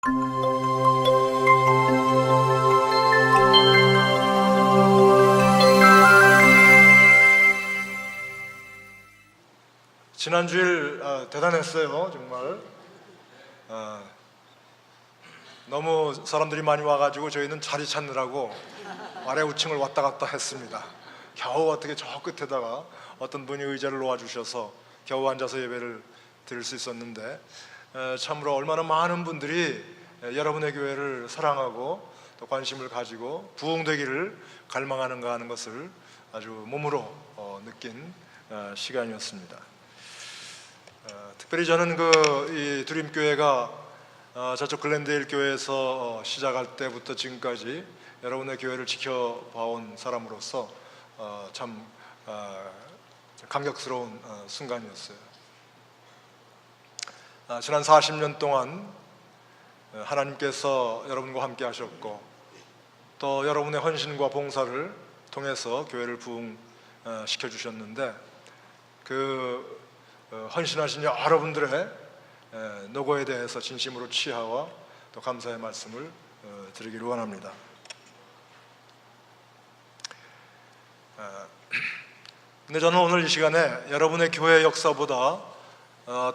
지난 주일 대단했어요. 정말 너무 사람들이 많이 와가지고 저희는 자리 찾느라고 아래 우층을 왔다 갔다 했습니다. 겨우 어떻게 저 끝에다가 어떤 분이 의자를 놓아주셔서 겨우 앉아서 예배를 드릴 수 있었는데, 참으로 얼마나 많은 분들이 여러분의 교회를 사랑하고 또 관심을 가지고 부흥되기를 갈망하는가 하는 것을 아주 몸으로 느낀 시간이었습니다. 특별히 저는 이 두림교회가 저쪽 글랜데일 교회에서 시작할 때부터 지금까지 여러분의 교회를 지켜봐온 사람으로서 참 감격스러운 순간이었어요. 지난 40년 동안 하나님께서 여러분과 함께 하셨고 또 여러분의 헌신과 봉사를 통해서 교회를 부흥시켜 주셨는데, 그 헌신하신 여러분들의 노고에 대해서 진심으로 치하와 또 감사의 말씀을 드리기를 원합니다. 근데 저는 오늘 이 시간에 여러분의 교회 역사보다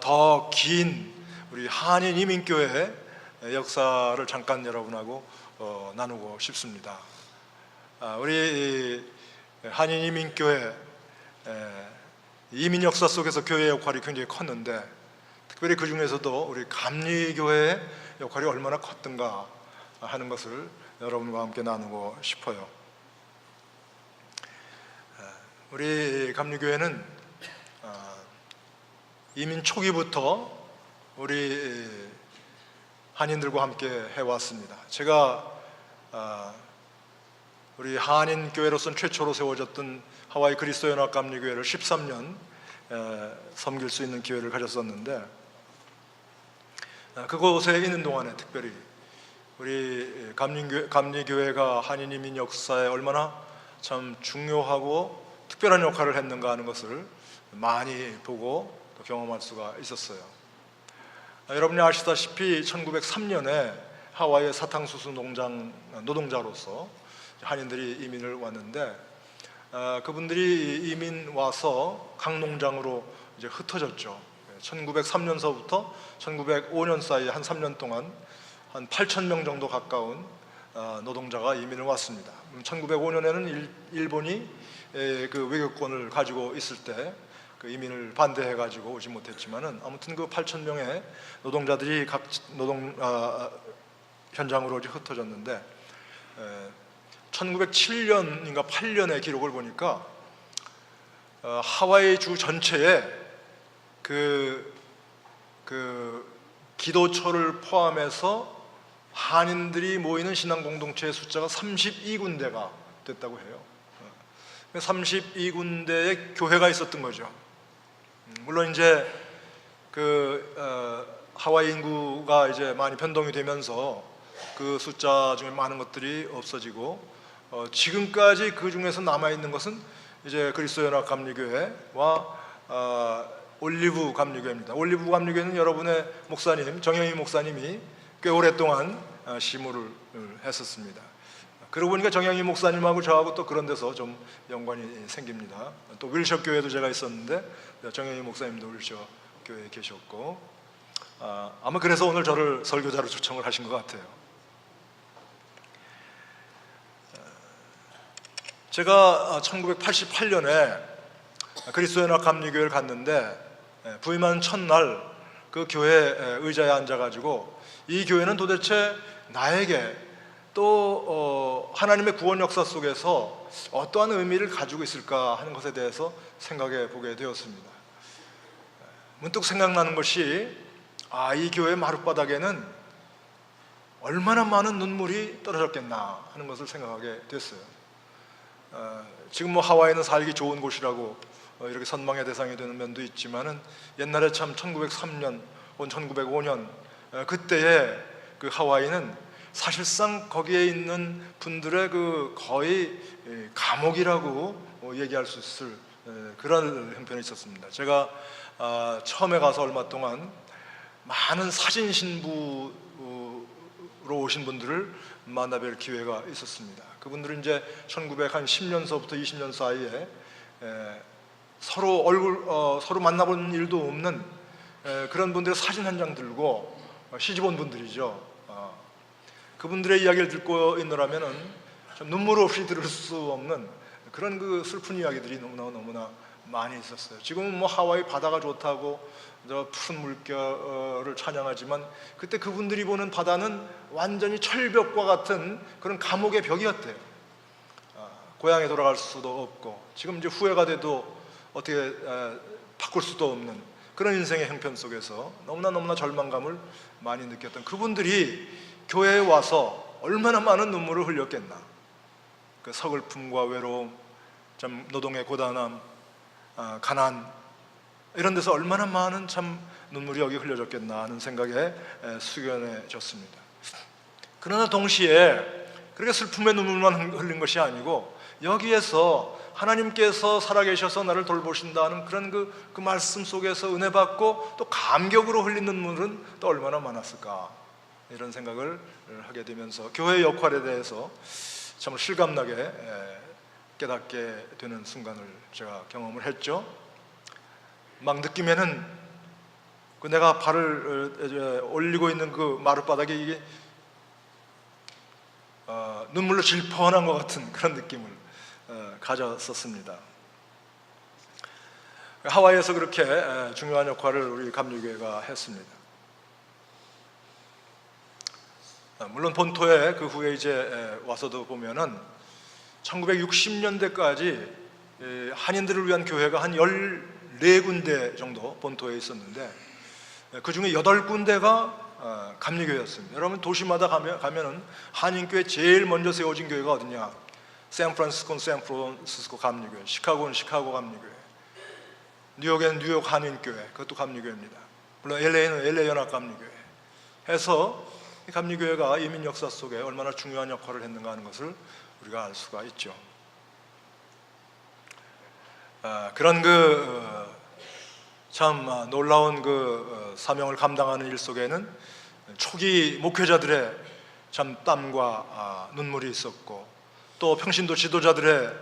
더 긴 우리 한인 이민교회의 역사를 잠깐 여러분하고 나누고 싶습니다. 우리 한인 이민교회 이민 역사 속에서 교회의 역할이 굉장히 컸는데, 특별히 그 중에서도 우리 감리교회의 역할이 얼마나 컸던가 하는 것을 여러분과 함께 나누고 싶어요. 우리 감리교회는 이민 초기부터 우리 한인들과 함께 해왔습니다. 제가 우리 한인교회로서는 최초로 세워졌던 하와이 그리스도연합감리교회를 13년 섬길 수 있는 기회를 가졌었는데, 그곳에 있는 동안에 특별히 우리 감리교회가 한인 이민 역사에 얼마나 참 중요하고 특별한 역할을 했는가 하는 것을 많이 보고 또 경험할 수가 있었어요. 여러분이 아시다시피 1903년에 하와이의 사탕수수 농장 노동자로서 한인들이 이민을 왔는데, 그분들이 이민 와서 각 농장으로 이제 흩어졌죠. 1903년서부터 1905년 사이에 한 3년 동안 한 8,000명 정도 가까운 노동자가 이민을 왔습니다. 1905년에는 일본이 그 외교권을 가지고 있을 때 그 이민을 반대해 가지고 오지 못했지만은, 아무튼 그 8,000명의 노동자들이 각 현장으로 이제 흩어졌는데, 1907년인가 8년의 기록을 보니까 하와이 주 전체에 그 기도처를 포함해서 한인들이 모이는 신앙 공동체의 숫자가 32군데가 됐다고 해요. 32군데의 교회가 있었던 거죠. 물론 이제 하와이 인구가 이제 많이 변동이 되면서 그 숫자 중에 많은 것들이 없어지고, 지금까지 그 중에서 남아 있는 것은 이제 그리스도연합 감리교회와 올리브 감리교회입니다. 올리브 감리교회는 여러분의 목사님 정영희 목사님이 꽤 오랫동안 시무를 했었습니다. 그러고 보니까 정영희 목사님하고 저하고 또 그런 데서 좀 연관이 생깁니다. 또 윌셔 교회도 제가 있었는데 정영희 목사님도 윌셔 교회에 계셨고, 아마 그래서 오늘 저를 설교자로 초청을 하신 것 같아요. 제가 1988년에 그리스도연합 감리교회를 갔는데, 부임한 첫날 그 교회 의자에 앉아가지고 이 교회는 도대체 나에게 또 하나님의 구원 역사 속에서 어떠한 의미를 가지고 있을까 하는 것에 대해서 생각해 보게 되었습니다. 문득 생각나는 것이, 이 교회 마룻바닥에는 얼마나 많은 눈물이 떨어졌겠나 하는 것을 생각하게 됐어요. 지금 하와이는 살기 좋은 곳이라고 이렇게 선망의 대상이 되는 면도 있지만은, 옛날에 참 1903년 혹은 1905년 그때의 그 하와이는 사실상 거기에 있는 분들의 그 거의 감옥이라고 얘기할 수 있을 그런 형편이 있었습니다. 제가 처음에 가서 얼마 동안 많은 사진 신부 오신 분들을 만나뵐 기회가 있었습니다. 그분들은 이제 1910년서부터 20년 사이에 서로 만나본 일도 없는 그런 분들의 사진 한 장 들고 시집 온 분들이죠. 그분들의 이야기를 듣고 있느라면은 좀 눈물 없이 들을 수 없는 그런 그 슬픈 이야기들이 너무나 많이 있었어요. 지금은 뭐 하와이 바다가 좋다고 저 푸른 물결을 찬양하지만 그때 그분들이 보는 바다는 완전히 철벽과 같은 그런 감옥의 벽이었대요. 고향에 돌아갈 수도 없고 지금 이제 후회가 돼도 어떻게 바꿀 수도 없는 그런 인생의 형편 속에서 너무나 절망감을 많이 느꼈던 그분들이 교회에 와서 얼마나 많은 눈물을 흘렸겠나. 그 서글픔과 외로움, 참 노동의 고단함, 가난 이런 데서 얼마나 많은 참 눈물이 여기 흘려졌겠나 하는 생각에 숙연해졌습니다. 그러나 동시에 그렇게 슬픔의 눈물만 흘린 것이 아니고 여기에서 하나님께서 살아계셔서 나를 돌보신다는 그런 그 말씀 속에서 은혜 받고 또 감격으로 흘린 눈물은 또 얼마나 많았을까 이런 생각을 하게 되면서 교회의 역할에 대해서 참 실감나게 깨닫게 되는 순간을 제가 경험을 했죠. 막 느끼면은 그 내가 발을 올리고 있는 그 마룻바닥에 이게 눈물로 질펀한 것 같은 그런 느낌을 가졌었습니다. 하와이에서 그렇게 중요한 역할을 우리 감리교회가 했습니다. 물론 본토에 그 후에 이제 와서도 보면은 1960년대까지 한인들을 위한 교회가 한 14군데 정도 본토에 있었는데 그 중에 8군데가 감리교회였습니다. 여러분 도시마다 가면은 한인교회 제일 먼저 세워진 교회가 어디냐? 샌프란시스코는 샌프란시스코 감리교회, 시카고는 시카고 감리교회, 뉴욕에는 뉴욕 한인교회, 그것도 감리교회입니다. 물론 LA는 LA 연합 감리교회 해서 감리교회가 이민 역사 속에 얼마나 중요한 역할을 했는가 하는 것을 우리가 알 수가 있죠. 그런 참 놀라운 사명을 감당하는 일 속에는 초기 목회자들의 참 땀과 눈물이 있었고 또 평신도 지도자들의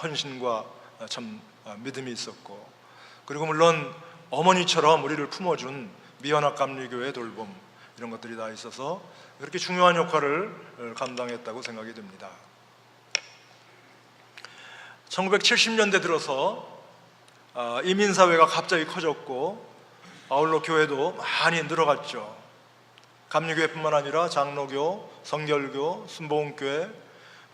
헌신과 참 믿음이 있었고 그리고 물론 어머니처럼 우리를 품어준 미연합 감리교회의 돌봄 이런 것들이 다 있어서 그렇게 중요한 역할을 감당했다고 생각이 됩니다. 1970년대 들어서 이민사회가 갑자기 커졌고 아울러 교회도 많이 늘어갔죠. 감리교회뿐만 아니라 장로교, 성결교, 순복음교회,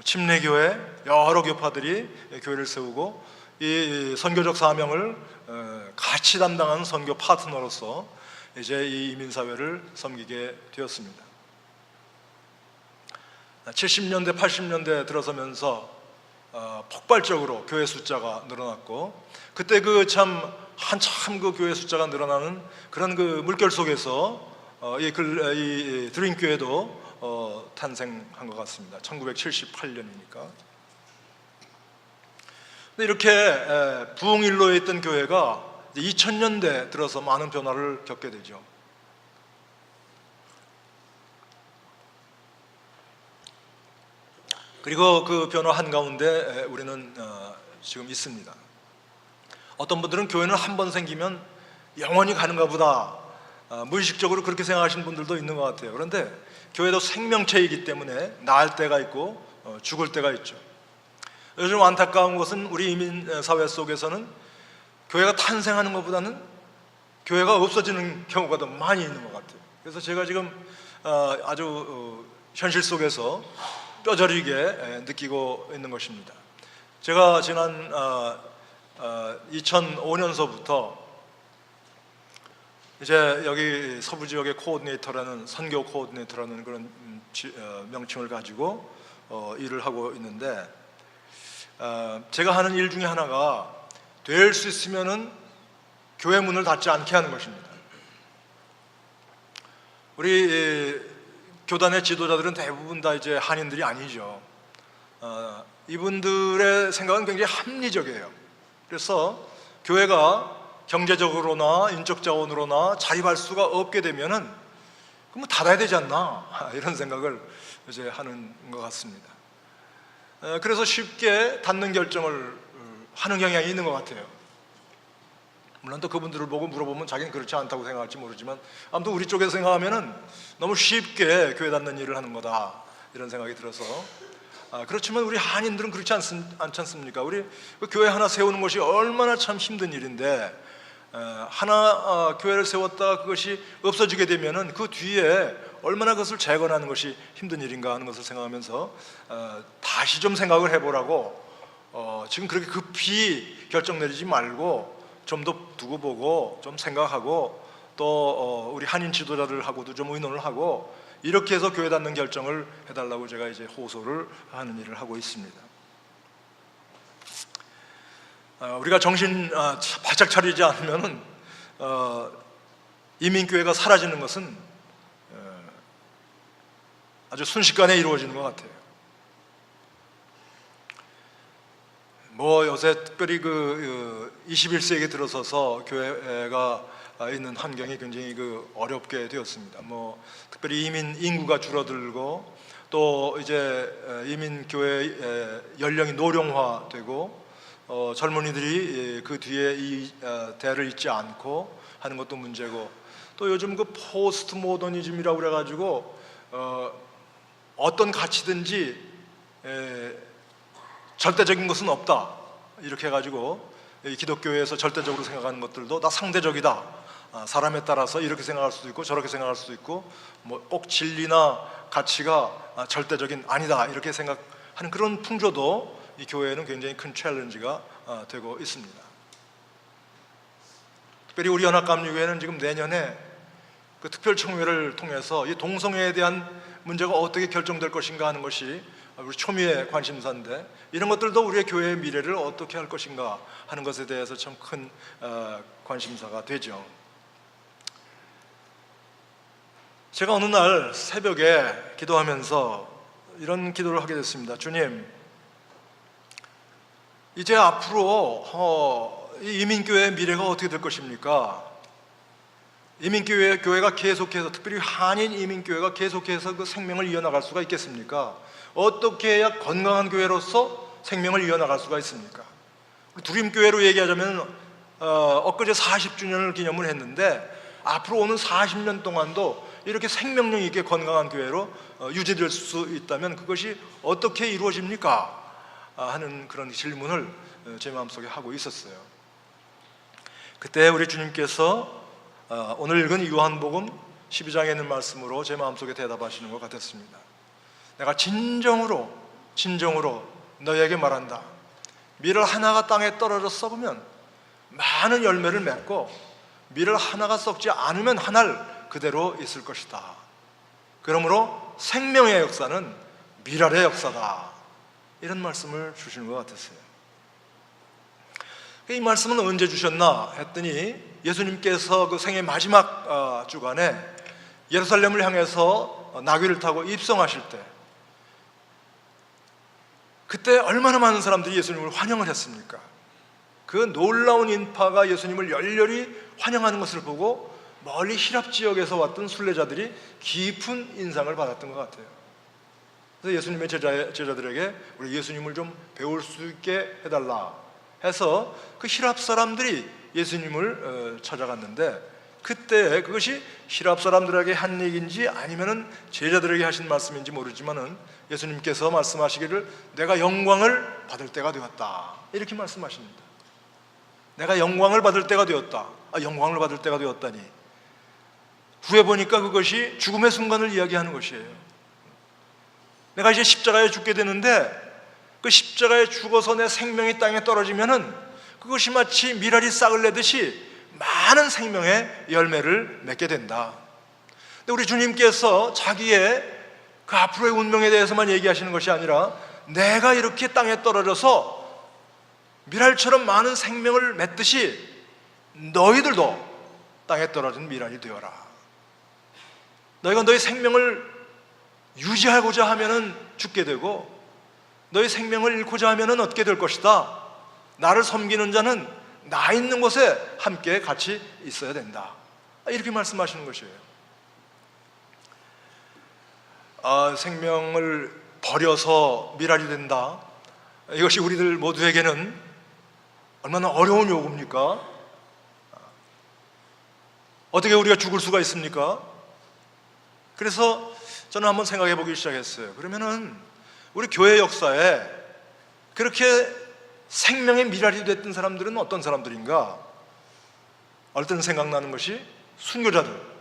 침례교회 여러 교파들이 교회를 세우고 이 선교적 사명을 같이 담당하는 선교 파트너로서 이제 이 이민사회를 섬기게 되었습니다. 70년대, 80년대 들어서면서 폭발적으로 교회 숫자가 늘어났고 그때 한참 교회 숫자가 늘어나는 그런 물결 속에서 이 드림교회도 탄생한 것 같습니다. 1978년이니까. 근데 이렇게 부흥일로에 있던 교회가 2000년대 들어서 많은 변화를 겪게 되죠. 그리고 그 변화 한가운데 우리는 지금 있습니다. 어떤 분들은 교회는 한 번 생기면 영원히 가는가 보다 무의식적으로 그렇게 생각하시는 분들도 있는 것 같아요. 그런데 교회도 생명체이기 때문에 나을 때가 있고 죽을 때가 있죠. 요즘 안타까운 것은 우리 이민사회 속에서는 교회가 탄생하는 것보다는 교회가 없어지는 경우가 더 많이 있는 것 같아요. 그래서 제가 지금 아주 현실 속에서 뼈저리게 느끼고 있는 것입니다. 제가 지난 2005년서부터 이제 여기 서부 지역의 코오디네이터라는 선교 코오디네이터라는 그런 명칭을 가지고 일을 하고 있는데 제가 하는 일 중에 하나가 될 수 있으면은 교회 문을 닫지 않게 하는 것입니다. 우리 교단의 지도자들은 대부분 다 이제 한인들이 아니죠. 이분들의 생각은 굉장히 합리적이에요. 그래서 교회가 경제적으로나 인적 자원으로나 자립할 수가 없게 되면은 그럼 닫아야 되지 않나? 이런 생각을 이제 하는 것 같습니다. 그래서 쉽게 닫는 결정을 하는 경향이 있는 것 같아요. 물론 또 그분들을 보고 물어보면 자기는 그렇지 않다고 생각할지 모르지만, 아무튼 우리 쪽에서 생각하면은 너무 쉽게 교회 닫는 일을 하는 거다, 이런 생각이 들어서. 그렇지만 우리 한인들은 그렇지 않지 않습니까? 우리 그 교회 하나 세우는 것이 얼마나 참 힘든 일인데, 하나 교회를 세웠다가 그것이 없어지게 되면은 그 뒤에 얼마나 그것을 재건하는 것이 힘든 일인가 하는 것을 생각하면서 다시 좀 생각을 해보라고, 지금 그렇게 급히 결정 내리지 말고 좀 더 두고 보고 좀 생각하고, 또 우리 한인 지도자들하고도 좀 의논을 하고, 이렇게 해서 교회 닫는 결정을 해달라고 제가 이제 호소를 하는 일을 하고 있습니다. 우리가 정신 바짝 차리지 않으면은 이민교회가 사라지는 것은 아주 순식간에 이루어지는 것 같아요. 뭐 요새 특별히 그 21세기에 들어서서 교회가 있는 환경이 굉장히 어렵게 되었습니다. 뭐 특별히 이민 인구가 줄어들고, 또 이제 이민 교회 연령이 노령화되고, 젊은이들이 그 뒤에 이 대를 잇지 않고 하는 것도 문제고, 또 요즘 그 포스트 모더니즘이라고 그래가지고 어떤 가치든지 절대적인 것은 없다, 이렇게 해가지고 기독교에서 절대적으로 생각하는 것들도 다 상대적이다, 사람에 따라서 이렇게 생각할 수도 있고 저렇게 생각할 수도 있고, 뭐 꼭 진리나 가치가 절대적인 아니다, 이렇게 생각하는 그런 풍조도 이 교회에는 굉장히 큰 챌린지가 되고 있습니다. 특별히 우리 연합감리교회는 지금 내년에 그 특별총회를 통해서 이 동성애에 대한 문제가 어떻게 결정될 것인가 하는 것이 우리 초미의 관심사인데, 이런 것들도 우리의 교회의 미래를 어떻게 할 것인가 하는 것에 대해서 참 큰 관심사가 되죠. 제가 어느 날 새벽에 기도하면서 이런 기도를 하게 됐습니다. 주님, 이제 앞으로 이 이민교회의 미래가 어떻게 될 것입니까? 교회가 계속해서, 특별히 한인 이민교회가 계속해서 그 생명을 이어나갈 수가 있겠습니까? 어떻게 해야 건강한 교회로서 생명을 이어나갈 수가 있습니까? 두림교회로 얘기하자면 엊그제 40주년을 기념을 했는데, 앞으로 오는 40년 동안도 이렇게 생명력 있게 건강한 교회로 유지될 수 있다면 그것이 어떻게 이루어집니까? 하는 그런 질문을 제 마음속에 하고 있었어요. 그때 우리 주님께서 오늘 읽은 요한복음 12장에 있는 말씀으로 제 마음속에 대답하시는 것 같았습니다. 내가 진정으로 너에게 말한다. 밀을 하나가 땅에 떨어져 썩으면 많은 열매를 맺고, 밀을 하나가 썩지 않으면 한 알 그대로 있을 것이다. 그러므로 생명의 역사는 밀 아래 역사다, 이런 말씀을 주시는 것 같았어요. 이 말씀은 언제 주셨나 했더니, 예수님께서 그 생애 마지막 주간에 예루살렘을 향해서 나귀를 타고 입성하실 때, 그때 얼마나 많은 사람들이 예수님을 환영을 했습니까? 그 놀라운 인파가 예수님을 열렬히 환영하는 것을 보고 멀리 히랍 지역에서 왔던 순례자들이 깊은 인상을 받았던 것 같아요. 그래서 예수님의 제자들에게 우리 예수님을 좀 배울 수 있게 해달라 해서 그 히랍 사람들이 예수님을 찾아갔는데, 그때 그것이 히랍 사람들에게 한 얘기인지 아니면은 제자들에게 하신 말씀인지 모르지만은 예수님께서 말씀하시기를 내가 영광을 받을 때가 되었다, 이렇게 말씀하십니다. 내가 영광을 받을 때가 되었다. 영광을 받을 때가 되었다니, 후에 보니까 그것이 죽음의 순간을 이야기하는 것이에요. 내가 이제 십자가에 죽게 되는데, 그 십자가에 죽어서 내 생명이 땅에 떨어지면은 그것이 마치 미랄이 싹을 내듯이 많은 생명의 열매를 맺게 된다. 근데 우리 주님께서 자기의 그 앞으로의 운명에 대해서만 얘기하시는 것이 아니라, 내가 이렇게 땅에 떨어져서 미랄처럼 많은 생명을 맺듯이 너희들도 땅에 떨어진 미랄이 되어라. 너희가 너희 생명을 유지하고자 하면은 죽게 되고, 너희 생명을 잃고자 하면은 얻게 될 것이다. 나를 섬기는 자는 나 있는 곳에 함께 같이 있어야 된다, 이렇게 말씀하시는 것이에요. 생명을 버려서 미랄이 된다. 이것이 우리들 모두에게는 얼마나 어려운 요구입니까? 어떻게 우리가 죽을 수가 있습니까? 그래서 저는 한번 생각해 보기 시작했어요. 그러면은 우리 교회 역사에 그렇게 생명의 미랄이 됐던 사람들은 어떤 사람들인가? 어떨 때는 생각나는 것이 순교자들,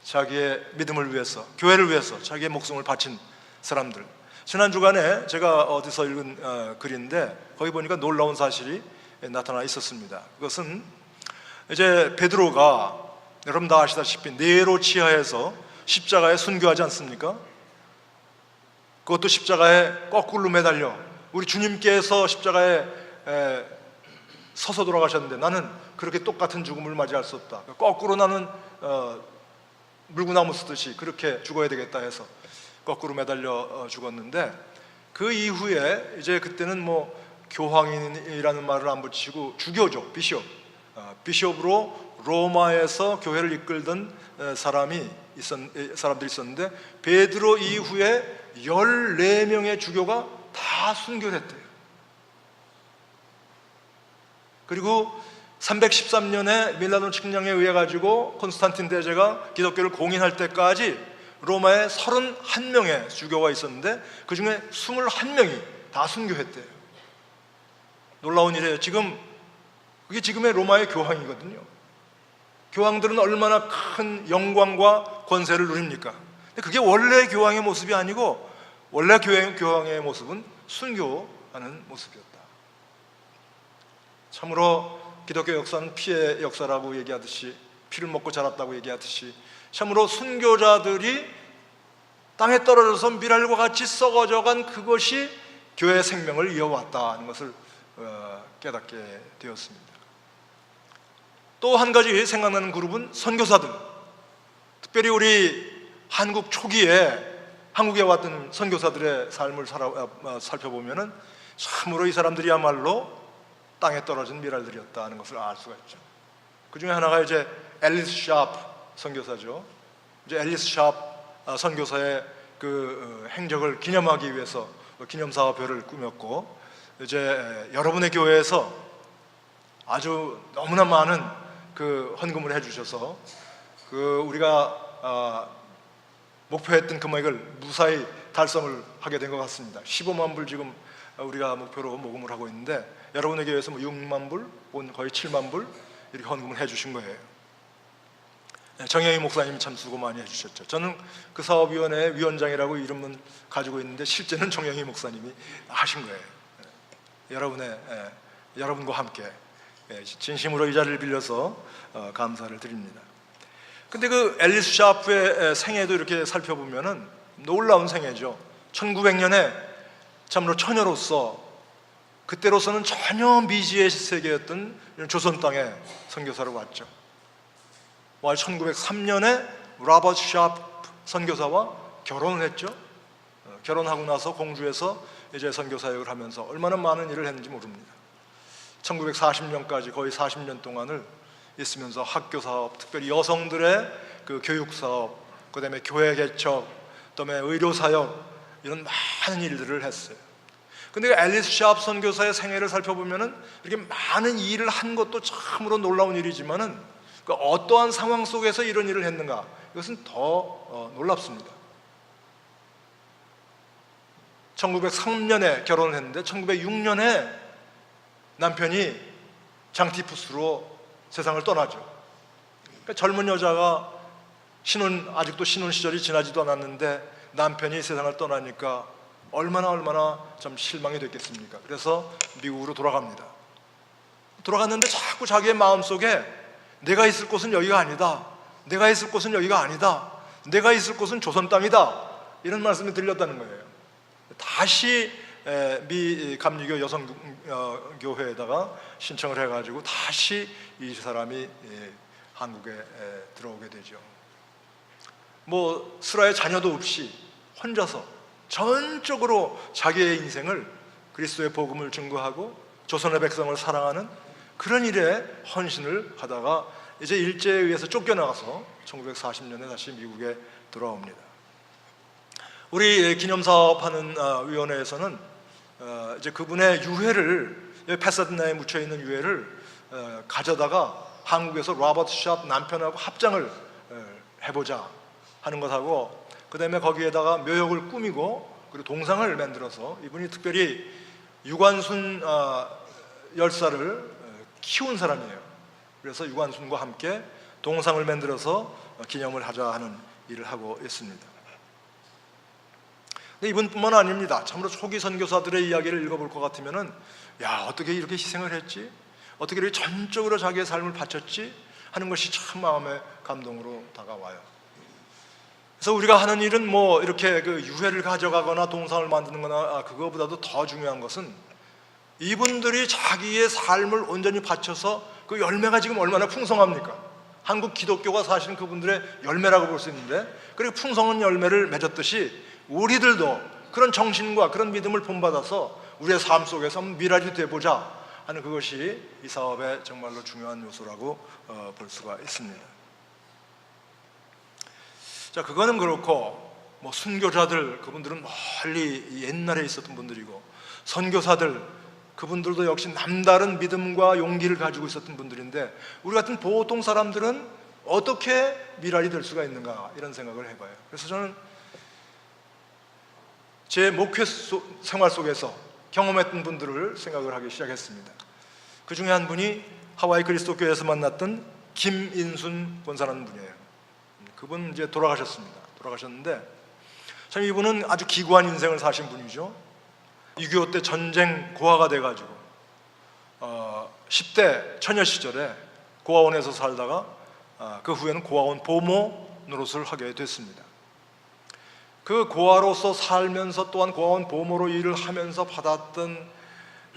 자기의 믿음을 위해서, 교회를 위해서 자기의 목숨을 바친 사람들. 지난 주간에 제가 어디서 읽은 글인데 거기 보니까 놀라운 사실이 나타나 있었습니다. 그것은 이제 베드로가, 여러분 다 아시다시피 네로 치하에서 십자가에 순교하지 않습니까? 그것도 십자가에 거꾸로 매달려, 우리 주님께서 십자가에 서서 돌아가셨는데 나는 그렇게 똑같은 죽음을 맞이할 수 없다. 거꾸로 나는 물구나무 쓰듯이 그렇게 죽어야 되겠다 해서 거꾸로 매달려 죽었는데, 그 이후에 이제 그때는 뭐 교황이라는 말을 안 붙이고 주교죠, 비숍으로 로마에서 교회를 이끌던 사람들이 있었는데, 베드로 이후에 14명의 주교가 다 순교를 했대요. 그리고 313년에 밀라노 칙령에 의해 가지고 콘스탄틴 대제가 기독교를 공인할 때까지 로마에 31명의 주교가 있었는데 그 중에 21명이 다 순교했대요. 놀라운 일이에요. 그게 지금의 로마의 교황이거든요. 교황들은 얼마나 큰 영광과 권세를 누립니까? 근데 그게 원래 교황의 모습이 아니고, 원래 교황의 모습은 순교하는 모습이었다. 참으로 기독교 역사는 피의 역사라고 얘기하듯이, 피를 먹고 자랐다고 얘기하듯이, 참으로 순교자들이 땅에 떨어져서 미랄과 같이 썩어져간 그것이 교회의 생명을 이어왔다는 것을 깨닫게 되었습니다. 또 한 가지 생각나는 그룹은 선교사들. 특별히 우리 한국 초기에 한국에 왔던 선교사들의 삶을 살펴보면은 참으로 이 사람들이야말로 땅에 떨어진 미랄들이었다는 것을 알 수가 있죠. 그 중에 하나가 이제 앨리스 샤프 선교사죠. 이제 앨리스 샤프 선교사의 그 행적을 기념하기 위해서 기념사업회를 꾸몄고, 이제 여러분의 교회에서 아주 너무나 많은 그 헌금을 해주셔서 그 우리가 목표했던 금액을 무사히 달성을 하게 된 것 같습니다. 15만 불 지금 우리가 목표로 모금을 하고 있는데, 여러분의 교회에서 뭐 6만 불, 거의 7만 불 이렇게 헌금을 해주신 거예요. 정영희 목사님이 참 수고 많이 해주셨죠. 저는 그 사업위원회 위원장이라고 이름은 가지고 있는데 실제는 정영희 목사님이 하신 거예요. 여러분과 함께 진심으로 이 자리를 빌려서 감사를 드립니다. 근데 그 앨리스 샤프의 생애도 이렇게 살펴보면은 놀라운 생애죠. 1900년에 참으로 처녀로서, 그때로서는 전혀 미지의 세계였던 조선 땅에 선교사로 왔죠. 1903년에 로버트 샤프 선교사와 결혼을 했죠. 결혼하고 나서 공주에서 이제 선교사역을 하면서 얼마나 많은 일을 했는지 모릅니다. 1940년까지 거의 40년 동안을 있으면서 학교 사업, 특별히 여성들의 그 교육 사업, 그다음에 교회 개척, 그다음에 의료 사역, 이런 많은 일들을 했어요. 근데 앨리스 샤프 선교사의 생애를 살펴보면은 이렇게 많은 일을 한 것도 참으로 놀라운 일이지만은 그 어떠한 상황 속에서 이런 일을 했는가, 이것은 더 놀랍습니다. 1903년에 결혼을 했는데 1906년에 남편이 장티푸스로 세상을 떠나죠. 그러니까 젊은 여자가 아직도 신혼 시절이 지나지도 않았는데 남편이 세상을 떠나니까 얼마나 좀 실망이 됐겠습니까? 그래서 미국으로 돌아갑니다. 돌아갔는데 자꾸 자기의 마음속에 내가 있을 곳은 여기가 아니다, 내가 있을 곳은 여기가 아니다, 내가 있을 곳은 조선 땅이다, 이런 말씀이 들렸다는 거예요. 다시 미 감리교 여성교회에다가 신청을 해가지고 다시 이 사람이 한국에 들어오게 되죠. 뭐 슬하의 자녀도 없이 혼자서 전적으로 자기의 인생을 그리스도의 복음을 증거하고 조선의 백성을 사랑하는 그런 일에 헌신을 하다가 이제 일제에 의해서 쫓겨나가서 1940년에 다시 미국에 돌아옵니다. 우리 기념사업하는 위원회에서는 이제 그분의 유해를, 패사드나에 묻혀 있는 유해를 가져다가 한국에서 로버트 샵 남편하고 합장을 해보자 하는 것하고, 그 다음에 거기에다가 묘역을 꾸미고 그리고 동상을 만들어서, 이분이 특별히 유관순 열사를 키운 사람이에요. 그래서 유관순과 함께 동상을 만들어서 기념을 하자 하는 일을 하고 있습니다. 근데 이분뿐만 아닙니다. 참으로 초기 선교사들의 이야기를 읽어볼 것 같으면은, 야, 어떻게 이렇게 희생을 했지? 어떻게 이렇게 전적으로 자기의 삶을 바쳤지? 하는 것이 참 마음의 감동으로 다가와요. 그래서 우리가 하는 일은 뭐 이렇게 그 유해를 가져가거나 동상을 만드는 거나 그거보다도 더 중요한 것은 이분들이 자기의 삶을 온전히 바쳐서 그 열매가 지금 얼마나 풍성합니까? 한국 기독교가 사실은 그분들의 열매라고 볼 수 있는데, 그리고 풍성한 열매를 맺었듯이 우리들도 그런 정신과 그런 믿음을 본받아서 우리의 삶 속에서 미랄이 되보자 하는, 그것이 이 사업의 정말로 중요한 요소라고 볼 수가 있습니다. 자, 그거는 그렇고, 뭐 순교자들, 그분들은 멀리 옛날에 있었던 분들이고, 선교사들, 그분들도 역시 남다른 믿음과 용기를 가지고 있었던 분들인데, 우리 같은 보통 사람들은 어떻게 미랄이 될 수가 있는가, 이런 생각을 해봐요. 그래서 저는 제 목회 생활 속에서 경험했던 분들을 생각을 하기 시작했습니다. 그 중에 한 분이 하와이 그리스도교회에서 만났던 김인순 권사라는 분이에요. 그분 이제 돌아가셨는데, 참 이분은 아주 기구한 인생을 사신 분이죠. 6.25 때 전쟁 고아가 돼가지고 10대 처녀 시절에 고아원에서 살다가 그 후에는 고아원 보모 노릇을 하게 됐습니다. 그 고아로서 살면서 또한 고아원 보모로 일을 하면서 받았던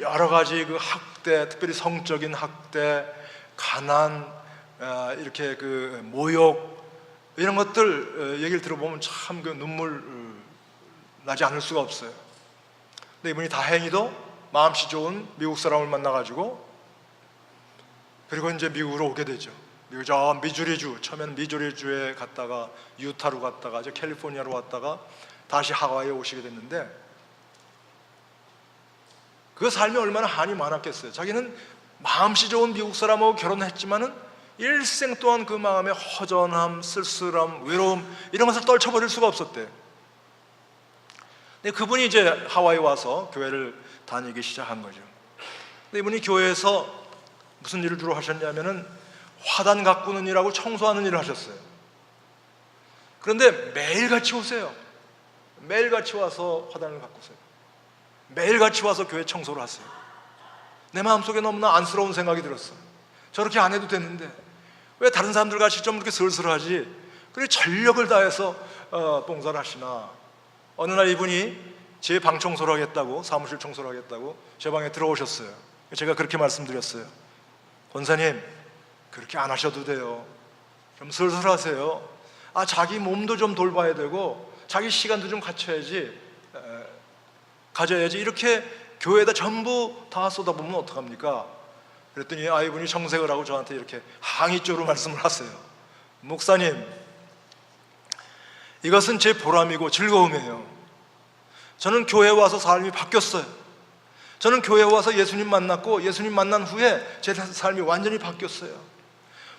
여러 가지 그 학대, 특별히 성적인 학대, 가난, 이렇게 그 모욕, 이런 것들 얘기를 들어보면 참 그 눈물 나지 않을 수가 없어요. 근데 이분이 다행히도 마음씨 좋은 미국 사람을 만나가지고, 그리고 이제 미국으로 오게 되죠. 미국 저 미주리주, 처음에는 미주리주에 갔다가 유타로 갔다가 이제 캘리포니아로 왔다가 다시 하와이에 오시게 됐는데, 그 삶이 얼마나 한이 많았겠어요. 자기는 마음씨 좋은 미국 사람하고 결혼했지만은 일생 동안 그 마음의 허전함, 쓸쓸함, 외로움, 이런 것을 떨쳐버릴 수가 없었대요. 근데 그분이 이제 하와이 와서 교회를 다니기 시작한 거죠. 근데 이분이 교회에서 무슨 일을 주로 하셨냐면은 화단 가꾸는 일하고 청소하는 일을 하셨어요. 그런데 매일같이 오세요. 매일같이 와서 화단을 가꾸세요. 매일같이 와서 교회 청소를 하세요. 내 마음속에 너무나 안쓰러운 생각이 들었어요. 저렇게 안 해도 되는데 왜 다른 사람들 같이 좀 이렇게 슬슬하지, 그리고 전력을 다해서 봉사를 하시나. 어느 날 이분이 제 방 청소를 하겠다고, 사무실 청소를 하겠다고 제 방에 들어오셨어요. 제가 그렇게 말씀드렸어요. 권사님, 그렇게 안 하셔도 돼요. 좀 슬슬 하세요. 자기 몸도 좀 돌봐야 되고 자기 시간도 좀 가져야지 이렇게 교회에다 전부 다 쏟아보면 어떡합니까? 그랬더니 이분이 정색을 하고 저한테 이렇게 항의조로 말씀을 하세요. 목사님, 이것은 제 보람이고 즐거움이에요. 저는 교회에 와서 삶이 바뀌었어요. 저는 교회에 와서 예수님 만났고 예수님 만난 후에 제 삶이 완전히 바뀌었어요.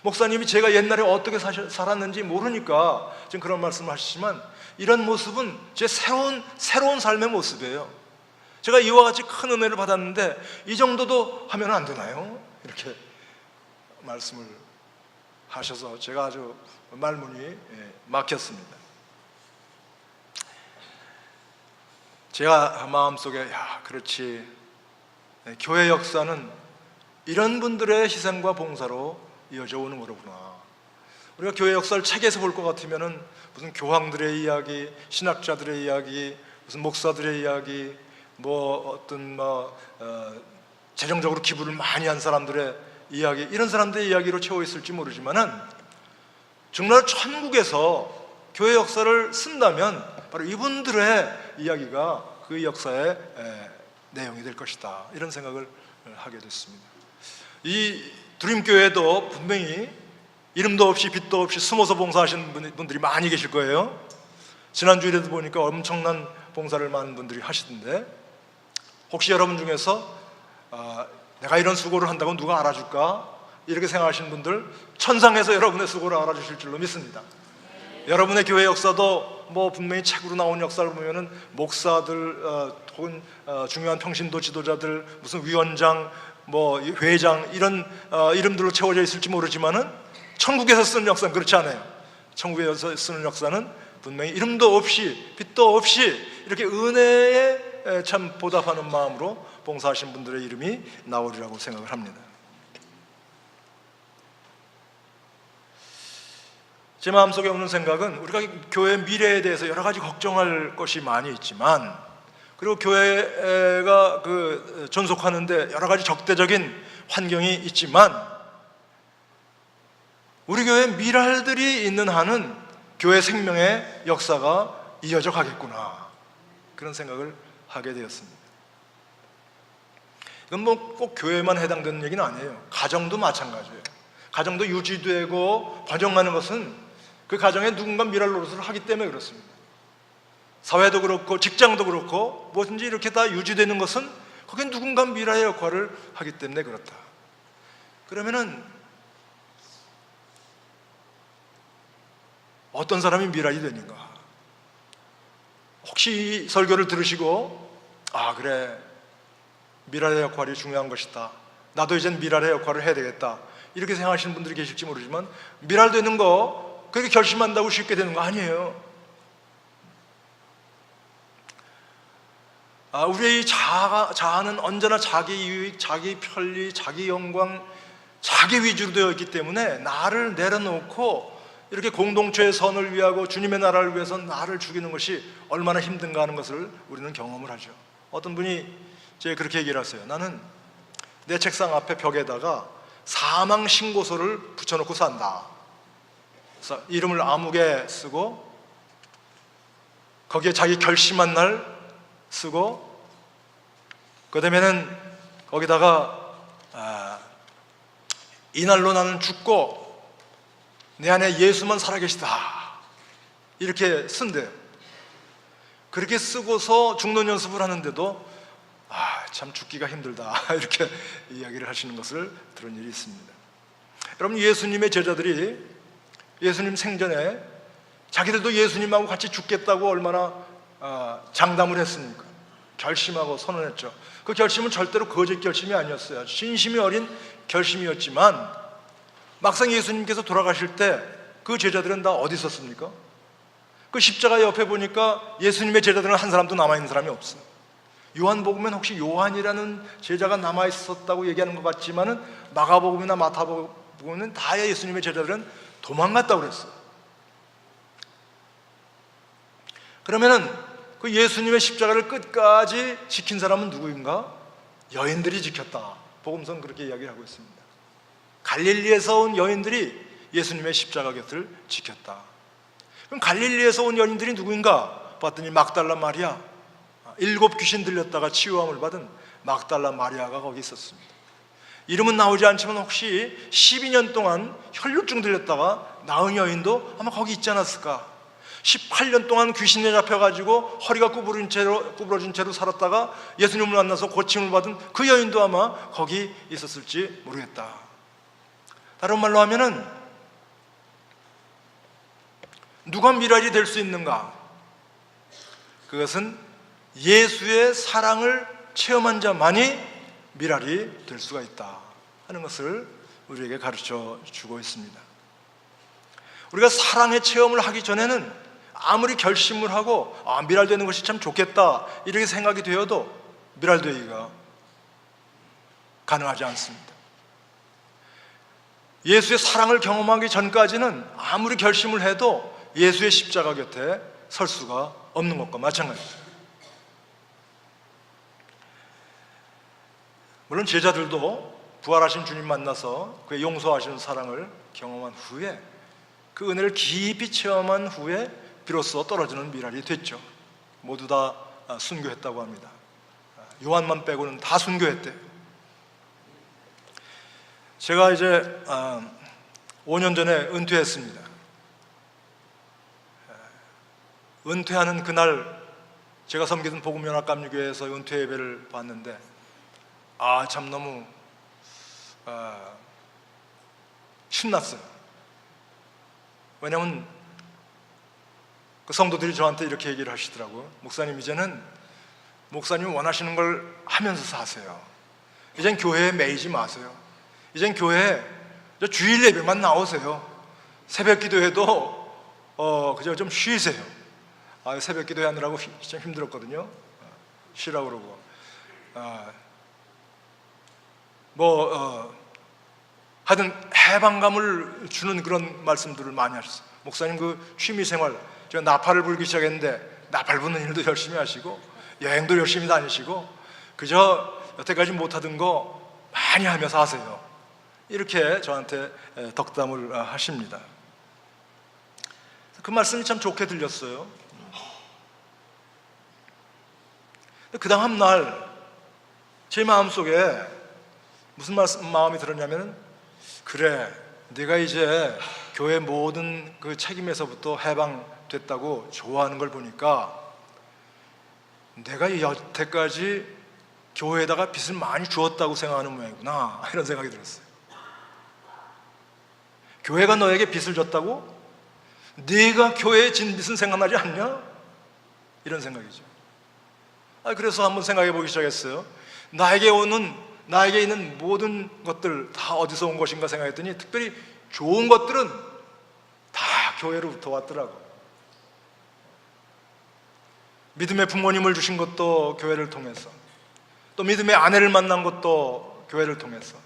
목사님이 제가 옛날에 어떻게 살았는지 모르니까 지금 그런 말씀을 하시지만, 이런 모습은 제 새로운 삶의 모습이에요. 제가 이와 같이 큰 은혜를 받았는데 이 정도도 하면 안 되나요? 이렇게 말씀을 하셔서 제가 아주 말문이 막혔습니다. 제가 마음속에 그렇지, 교회 역사는 이런 분들의 희생과 봉사로 이어져 오는 거로구나. 우리가 교회 역사를 책에서 볼 것 같으면은 무슨 교황들의 이야기, 신학자들의 이야기, 무슨 목사들의 이야기, 어떤 재정적으로 기부를 많이 한 사람들의 이야기, 이런 사람들의 이야기로 채워 있을지 모르지만은 정말 천국에서 교회 역사를 쓴다면 바로 이분들의 이야기가 그 역사의 내용이 될 것이다, 이런 생각을 하게 됐습니다. 이 드림교회도 분명히 이름도 없이 빛도 없이 숨어서 봉사하시는 분들이 많이 계실 거예요. 지난주에도 보니까 엄청난 봉사를 많은 분들이 하시던데, 혹시 여러분 중에서 내가 이런 수고를 한다고 누가 알아줄까? 이렇게 생각하시는 분들, 천상에서 여러분의 수고를 알아주실 줄로 믿습니다. 여러분의 교회 역사도 뭐 분명히 책으로 나온 역사를 보면은 목사들 혹은 중요한 평신도 지도자들, 무슨 위원장, 뭐 회장, 이런 이름들로 채워져 있을지 모르지만은 천국에서 쓰는 역사는 그렇지 않아요. 천국에서 쓰는 역사는 분명히 이름도 없이 빛도 없이 이렇게 은혜에 참 보답하는 마음으로 봉사하신 분들의 이름이 나오리라고 생각을 합니다. 제 마음속에 오는 생각은, 우리가 교회 미래에 대해서 여러 가지 걱정할 것이 많이 있지만, 그리고 교회가 존속하는데 여러 가지 적대적인 환경이 있지만, 우리 교회 미랄들이 있는 한은 교회 생명의 역사가 이어져 가겠구나, 그런 생각을 하게 되었습니다. 이건 뭐 꼭 교회만 해당되는 얘기는 아니에요. 가정도 마찬가지예요. 가정도 유지되고 번영하는 것은 그 가정에 누군가 미랄 노릇을 하기 때문에 그렇습니다. 사회도 그렇고 직장도 그렇고 뭐든지 이렇게 다 유지되는 것은 거기에 누군가 미랄의 역할을 하기 때문에 그렇다. 그러면은 어떤 사람이 미랄이 되는가? 혹시 이 설교를 들으시고 그래, 미랄의 역할이 중요한 것이다, 나도 이젠 미랄의 역할을 해야 되겠다, 이렇게 생각하시는 분들이 계실지 모르지만, 미랄 되는 거 그렇게 결심한다고 쉽게 되는 거 아니에요. 우리의 자아는 언제나 자기 유익, 자기 편리, 자기 영광, 자기 위주로 되어 있기 때문에 나를 내려놓고 이렇게 공동체의 선을 위하고 주님의 나라를 위해서 나를 죽이는 것이 얼마나 힘든가 하는 것을 우리는 경험을 하죠. 어떤 분이 제가 그렇게 얘기를 하세요. 나는 내 책상 앞에 벽에다가 사망 신고서를 붙여놓고 산다. 그래서 이름을 아무개 쓰고, 거기에 자기 결심한 날 쓰고, 그 다음에는 거기다가 이날로 나는 죽고 내 안에 예수만 살아계시다, 이렇게 쓴대요. 그렇게 쓰고서 죽는 연습을 하는데도 참 죽기가 힘들다, 이렇게 이야기를 하시는 것을 들은 일이 있습니다. 여러분, 예수님의 제자들이 예수님 생전에 자기들도 예수님하고 같이 죽겠다고 얼마나 장담을 했습니까? 결심하고 선언했죠. 그 결심은 절대로 거짓 결심이 아니었어요. 진심이 어린 결심이었지만, 막상 예수님께서 돌아가실 때 그 제자들은 다 어디 있었습니까? 그 십자가 옆에 보니까 예수님의 제자들은 한 사람도 남아있는 사람이 없어요. 요한복음엔 혹시 요한이라는 제자가 남아있었다고 얘기하는 것 같지만은, 마가복음이나 마태복음은 다 예수님의 제자들은 도망갔다고 그랬어요. 그러면은 그 예수님의 십자가를 끝까지 지킨 사람은 누구인가? 여인들이 지켰다. 복음서는 그렇게 이야기를 하고 있습니다. 갈릴리에서 온 여인들이 예수님의 십자가 곁을 지켰다. 그럼 갈릴리에서 온 여인들이 누구인가? 봤더니 막달라 마리아, 7 귀신 들렸다가 치유함을 받은 막달라 마리아가 거기 있었습니다. 이름은 나오지 않지만 혹시 12년 동안 혈류증 들렸다가 나은 여인도 아마 거기 있지 않았을까? 18년 동안 귀신에 잡혀가지고 허리가 구부러진 채로 살았다가 예수님을 만나서 고침을 받은 그 여인도 아마 거기 있었을지 모르겠다. 다른 말로 하면은, 누가 미랄이 될 수 있는가? 그것은 예수의 사랑을 체험한 자만이 미랄이 될 수가 있다 하는 것을 우리에게 가르쳐 주고 있습니다. 우리가 사랑의 체험을 하기 전에는 아무리 결심을 하고 미랄되는 것이 참 좋겠다 이렇게 생각이 되어도 미랄되기가 가능하지 않습니다. 예수의 사랑을 경험하기 전까지는 아무리 결심을 해도 예수의 십자가 곁에 설 수가 없는 것과 마찬가지입니다. 물론 제자들도 부활하신 주님 만나서 그의 용서하시는 사랑을 경험한 후에, 그 은혜를 깊이 체험한 후에 비로소 떨어지는 미랄이 됐죠. 모두 다 순교했다고 합니다. 요한만 빼고는 다 순교했대요. 제가 이제 5년 전에 은퇴했습니다. 은퇴하는 그날 제가 섬기던 복음연합감리교회에서 은퇴 예배를 봤는데 참 너무 신났어요. 왜냐하면 그 성도들이 저한테 이렇게 얘기를 하시더라고요. 목사님, 이제는 목사님이 원하시는 걸 하면서 사세요. 이젠 교회에 매이지 마세요. 이젠 교회에 주일 예배만 나오세요. 새벽 기도회도 그저 좀 쉬세요. 새벽 기도회 하느라고 좀 힘들었거든요. 쉬라고 그러고 하여튼 해방감을 주는 그런 말씀들을 많이 하셨어요. 목사님 그 취미생활, 제가 나팔을 불기 시작했는데 나팔 부는 일도 열심히 하시고 여행도 열심히 다니시고 그저 여태까지 못하던 거 많이 하면서 하세요. 이렇게 저한테 덕담을 하십니다. 그 말씀이 참 좋게 들렸어요. 그 다음 날 제 마음속에 무슨 마음이 들었냐면, 그래, 네가 이제 교회 모든 그 책임에서부터 해방됐다고 좋아하는 걸 보니까 내가 여태까지 교회에다가 빚을 많이 주었다고 생각하는 모양이구나, 이런 생각이 들었어요. 교회가 너에게 빚을 줬다고? 네가 교회에 진 빚은 생각나지 않냐? 이런 생각이죠. 그래서 한번 생각해 보기 시작했어요. 나에게 있는 모든 것들 다 어디서 온 것인가 생각했더니 특별히 좋은 것들은 다 교회로부터 왔더라고. 믿음의 부모님을 주신 것도 교회를 통해서, 또 믿음의 아내를 만난 것도 교회를 통해서,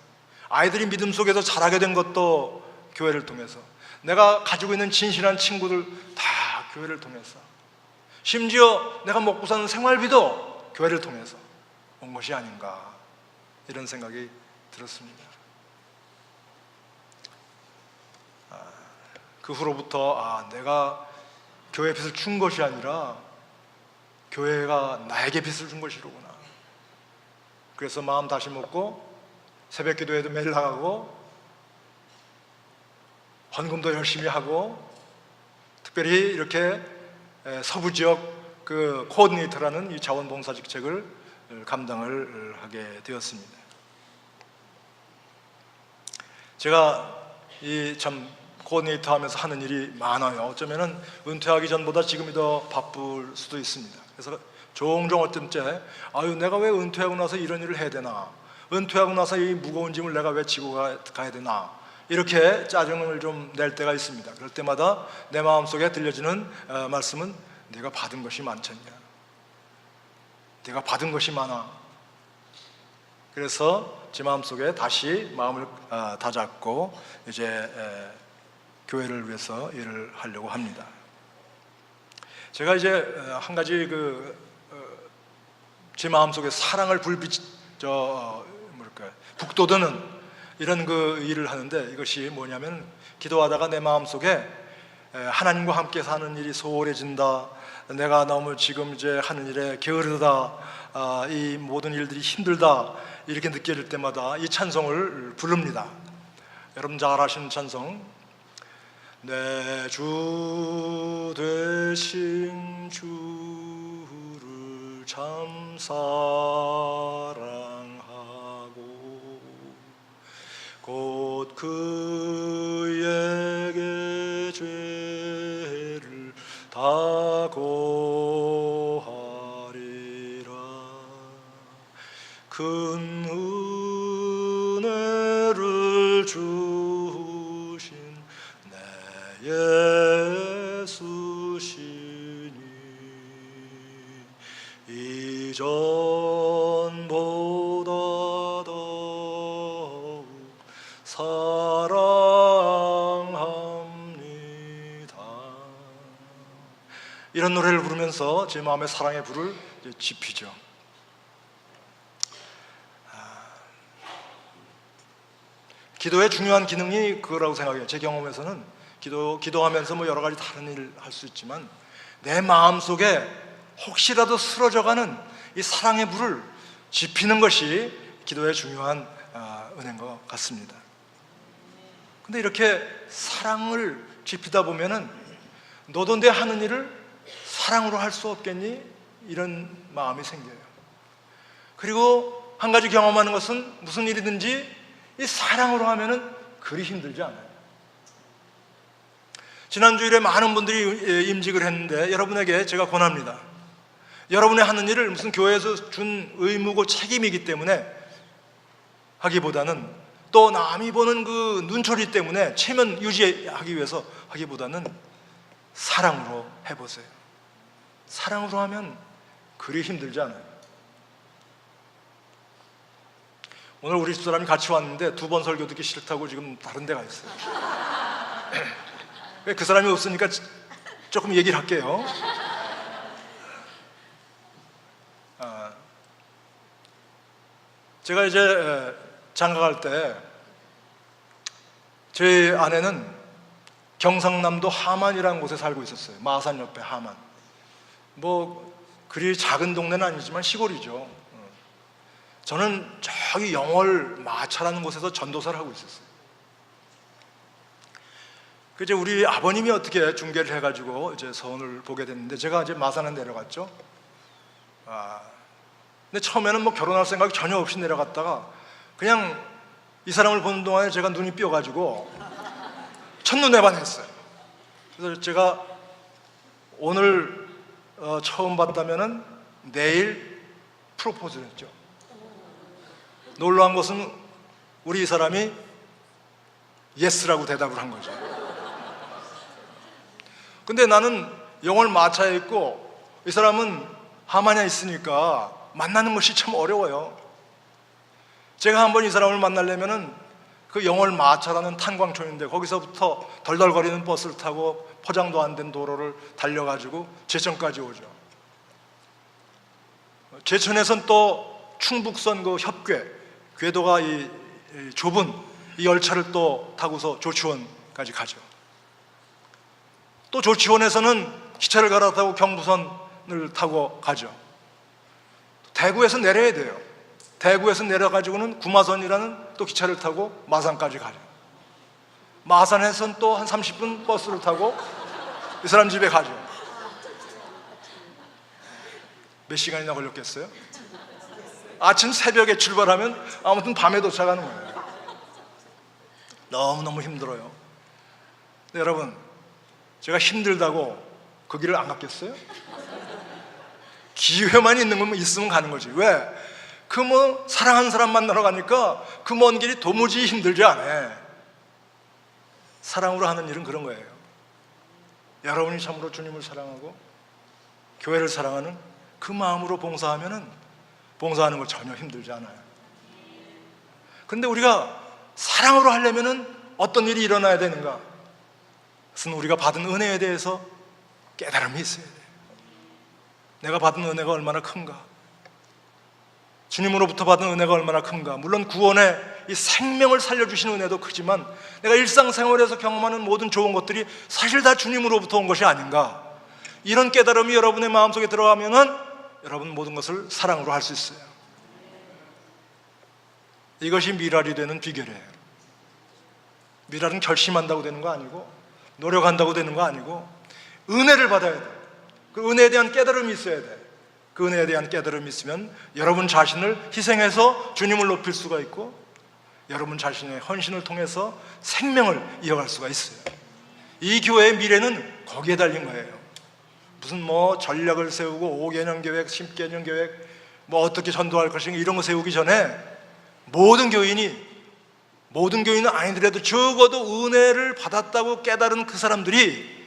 아이들이 믿음 속에서 자라게 된 것도 교회를 통해서, 내가 가지고 있는 진실한 친구들 다 교회를 통해서, 심지어 내가 먹고 사는 생활비도 교회를 통해서 온 것이 아닌가, 이런 생각이 들었습니다. 그 후로부터 내가 교회 빚을 준 것이 아니라 교회가 나에게 빚을 준 것이로구나. 그래서 마음 다시 먹고 새벽 기도에도 매일 나가고 헌금도 열심히 하고, 특별히 이렇게 서부 지역 그 코디네이터라는 이 자원봉사 직책을 감당을 하게 되었습니다. 제가 이 참 코디네이터 하면서 하는 일이 많아요. 어쩌면은 은퇴하기 전보다 지금이 더 바쁠 수도 있습니다. 그래서 종종 어떤 때 내가 왜 은퇴하고 나서 이런 일을 해야 되나, 은퇴하고 나서 이 무거운 짐을 내가 왜 지고 가야 되나, 이렇게 짜증을 좀 낼 때가 있습니다. 그럴 때마다 내 마음속에 들려지는 말씀은, 네가 받은 것이 많잖냐, 네가 받은 것이 많아. 그래서 제 마음속에 다시 마음을 다잡고 이제 교회를 위해서 일을 하려고 합니다. 제가 이제 한 가지 제 마음속에 사랑을 북돋우는 이런 그 일을 하는데, 이것이 뭐냐면, 기도하다가 내 마음속에 하나님과 함께 사는 일이 소홀해진다, 내가 너무 지금 이제 하는 일에 게으르다, 이 모든 일들이 힘들다, 이렇게 느껴질 때마다 이 찬송을 부릅니다. 여러분 잘 아시는 찬송, 내 주 되신 주를 참 사랑하고 곧 그에게 죄를 다 고하리라. 큰 은혜를 주신 내 예수시니 이전보다 더욱 사랑합니다. 이런 노래를 부르면서 제 마음의 사랑의 불을 지피죠. 기도의 중요한 기능이 그거라고 생각해요. 제 경험에서는 기도하면서 여러 가지 다른 일을 할 수 있지만, 내 마음속에 혹시라도 쓰러져가는 이 사랑의 불을 지피는 것이 기도의 중요한 은혜인 것 같습니다. 근데 이렇게 사랑을 지피다 보면은 너도 내 하는 일을 사랑으로 할 수 없겠니? 이런 마음이 생겨요. 그리고 한 가지 경험하는 것은 무슨 일이든지 이 사랑으로 하면은 그리 힘들지 않아요. 지난 주일에 많은 분들이 임직을 했는데 여러분에게 제가 권합니다. 여러분이 하는 일을 무슨 교회에서 준 의무고 책임이기 때문에 하기보다는, 또 남이 보는 그 눈초리 때문에 체면 유지하기 위해서 하기보다는 사랑으로 해보세요. 사랑으로 하면 그리 힘들지 않아요. 오늘 우리 집사람이 같이 왔는데 2번 설교 듣기 싫다고 지금 다른 데 가 있어요. 그 사람이 없으니까 조금 얘기를 할게요. 제가 이제 장가 갈 때 제 아내는 경상남도 하만이라는 곳에 살고 있었어요. 마산 옆에 하만. 뭐 그리 작은 동네는 아니지만 시골이죠. 저는 저기 영월 마차라는 곳에서 전도사를 하고 있었어요. 이제 우리 아버님이 어떻게 중계를 해가지고 이제 서원을 보게 됐는데, 제가 이제 마산에 내려갔죠. 근데 처음에는 뭐 결혼할 생각이 전혀 없이 내려갔다가 그냥 이 사람을 보는 동안에 제가 눈이 삐어가지고 첫눈에 반했어요. 그래서 제가 오늘 처음 봤다면은 내일 프로포즈를 했죠. 놀라운 것은 우리 이 사람이 예스라고 대답을 한 거죠. 근데 나는 영월 마차에 있고 이 사람은 하만에 있으니까 만나는 것이 참 어려워요. 제가 한번 이 사람을 만나려면은 그 영월 마차라는 탄광촌인데 거기서부터 덜덜거리는 버스를 타고 포장도 안 된 도로를 달려가지고 제천까지 오죠. 제천에선 또 충북선 그 협궤, 궤도가 이 좁은 이 열차를 또 타고서 조치원까지 가죠. 또 조치원에서는 기차를 갈아타고 경부선을 타고 가죠. 대구에서 내려야 돼요. 대구에서 내려가지고는 구마선이라는 또 기차를 타고 마산까지 가죠. 마산에서는 또 한 30분 버스를 타고 이 사람 집에 가죠. 몇 시간이나 걸렸겠어요? 아침 새벽에 출발하면 아무튼 밤에 도착하는 거예요. 너무너무 힘들어요. 근데 여러분, 제가 힘들다고 그 길을 안 갔겠어요? 기회만 있으면 가는 거지. 왜? 그 뭐 사랑하는 사람 만나러 가니까 그 먼 길이 도무지 힘들지 않아. 사랑으로 하는 일은 그런 거예요. 여러분이 참으로 주님을 사랑하고 교회를 사랑하는 그 마음으로 봉사하면은 봉사하는 거 전혀 힘들지 않아요. 그런데 우리가 사랑으로 하려면은 어떤 일이 일어나야 되는가? 그것은 우리가 받은 은혜에 대해서 깨달음이 있어야 돼요. 내가 받은 은혜가 얼마나 큰가? 주님으로부터 받은 은혜가 얼마나 큰가? 물론 구원의 이 생명을 살려주신 은혜도 크지만 내가 일상생활에서 경험하는 모든 좋은 것들이 사실 다 주님으로부터 온 것이 아닌가? 이런 깨달음이 여러분의 마음속에 들어가면은 여러분 모든 것을 사랑으로 할 수 있어요. 이것이 미랄이 되는 비결이에요. 미랄은 결심한다고 되는 거 아니고 노력한다고 되는 거 아니고 은혜를 받아야 돼. 그 은혜에 대한 깨달음이 있어야 돼. 그 은혜에 대한 깨달음이 있으면 여러분 자신을 희생해서 주님을 높일 수가 있고 여러분 자신의 헌신을 통해서 생명을 이어갈 수가 있어요. 이 교회의 미래는 거기에 달린 거예요. 무슨 뭐 전략을 세우고 5개년 계획, 10개년 계획, 뭐 어떻게 전도할 것인가 이런 거 세우기 전에 모든 교인은 아니더라도 적어도 은혜를 받았다고 깨달은 그 사람들이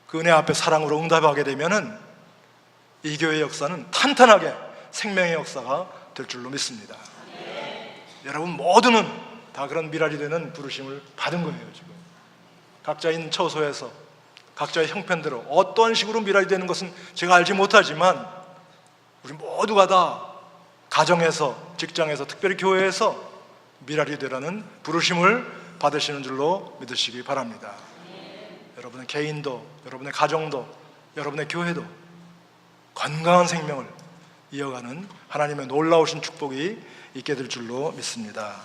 그 은혜 앞에 사랑으로 응답하게 되면은 이 교회의 역사는 탄탄하게 생명의 역사가 될 줄로 믿습니다. 여러분 모두는 다 그런 미랄이 되는 부르심을 받은 거예요. 지금 각자 있는 처소에서 각자의 형편대로 어떤 식으로 미랄이 되는 것은 제가 알지 못하지만 우리 모두가 다 가정에서, 직장에서, 특별히 교회에서 미랄이 되라는 부르심을 받으시는 줄로 믿으시기 바랍니다. 여러분의 개인도, 여러분의 가정도, 여러분의 교회도 건강한 생명을 이어가는 하나님의 놀라우신 축복이 있게 될 줄로 믿습니다.